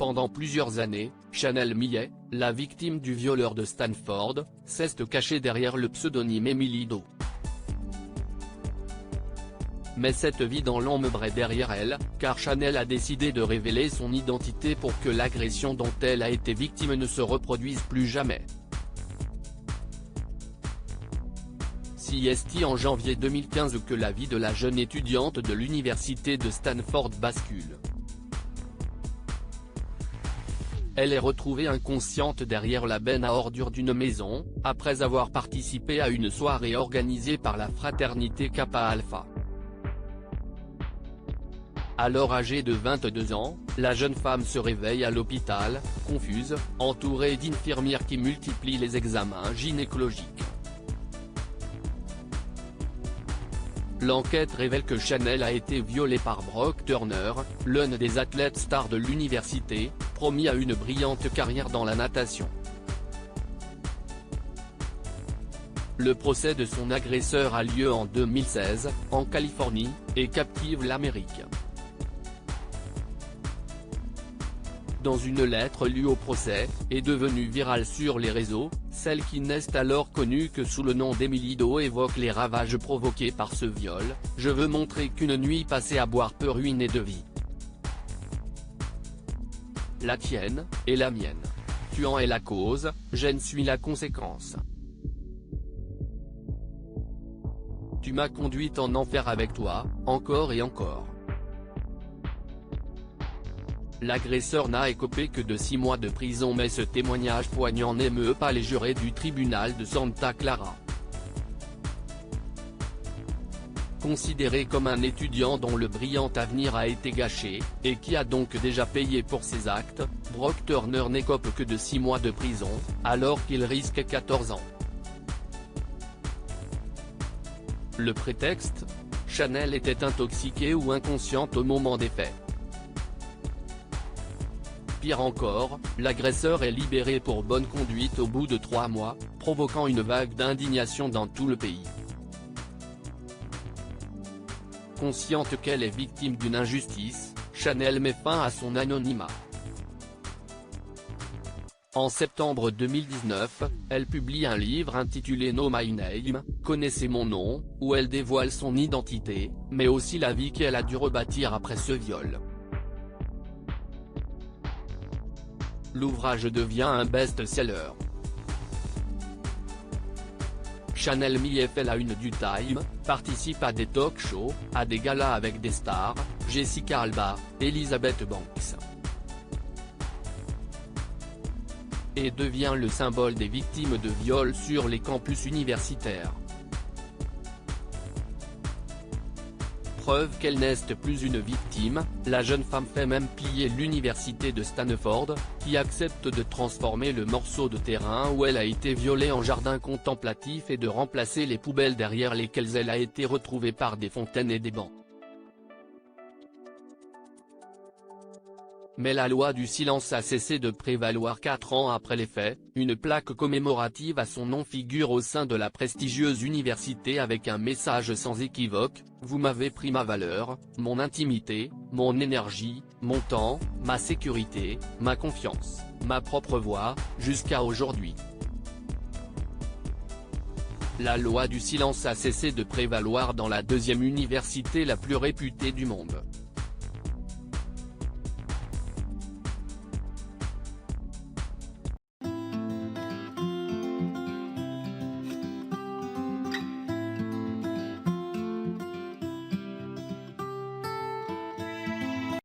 Pendant plusieurs années, Chanel Millet, la victime du violeur de Stanford, s'est cachée derrière le pseudonyme Emily Doe. Mais cette vie dans l'ombre est derrière elle, car Chanel a décidé de révéler son identité pour que l'agression dont elle a été victime ne se reproduise plus jamais. C'est en janvier 2015 que la vie de la jeune étudiante de l'université de Stanford bascule. Elle est retrouvée inconsciente derrière la benne à ordures d'une maison, après avoir participé à une soirée organisée par la fraternité Kappa Alpha. Alors âgée de 22 ans, la jeune femme se réveille à l'hôpital, confuse, entourée d'infirmières qui multiplient les examens gynécologiques. L'enquête révèle que Chanel a été violée par Brock Turner, l'un des athlètes stars de l'université, promis à une brillante carrière dans la natation. Le procès de son agresseur a lieu en 2016, en Californie, et captive l'Amérique. Dans une lettre lue au procès, et devenue virale sur les réseaux, celle qui n'est alors connue que sous le nom d'Emily Doe évoque les ravages provoqués par ce viol. « Je veux montrer qu'une nuit passée à boire peut ruiner de vie. La tienne, et la mienne. Tu en es la cause, j'en suis la conséquence. Tu m'as conduite en enfer avec toi, encore et encore. » L'agresseur n'a écopé que de 6 mois de prison, mais ce témoignage poignant n'émeut pas les jurés du tribunal de Santa Clara. Considéré comme un étudiant dont le brillant avenir a été gâché, et qui a donc déjà payé pour ses actes, Brock Turner n'écope que de 6 mois de prison, alors qu'il risque 14 ans. Le prétexte ? Chanel était intoxiquée ou inconsciente au moment des faits. Pire encore, l'agresseur est libéré pour bonne conduite au bout de 3 mois, provoquant une vague d'indignation dans tout le pays. Consciente qu'elle est victime d'une injustice, Chanel met fin à son anonymat. En septembre 2019, elle publie un livre intitulé Know My Name, Connaissez mon nom, où elle dévoile son identité, mais aussi la vie qu'elle a dû rebâtir après ce viol. L'ouvrage devient un best-seller. Chanel Millet fait la une du Time, participe à des talk-shows, à des galas avec des stars, Jessica Alba, Elizabeth Banks. Et devient le symbole des victimes de viols sur les campus universitaires. Preuve qu'elle n'est plus une victime, la jeune femme fait même plier l'université de Stanford, qui accepte de transformer le morceau de terrain où elle a été violée en jardin contemplatif et de remplacer les poubelles derrière lesquelles elle a été retrouvée par des fontaines et des bancs. Mais la loi du silence a cessé de prévaloir 4 ans après les faits. Une plaque commémorative à son nom figure au sein de la prestigieuse université avec un message sans équivoque: « Vous m'avez pris ma valeur, mon intimité, mon énergie, mon temps, ma sécurité, ma confiance, ma propre voix, jusqu'à aujourd'hui. » La loi du silence a cessé de prévaloir dans la deuxième université la plus réputée du monde.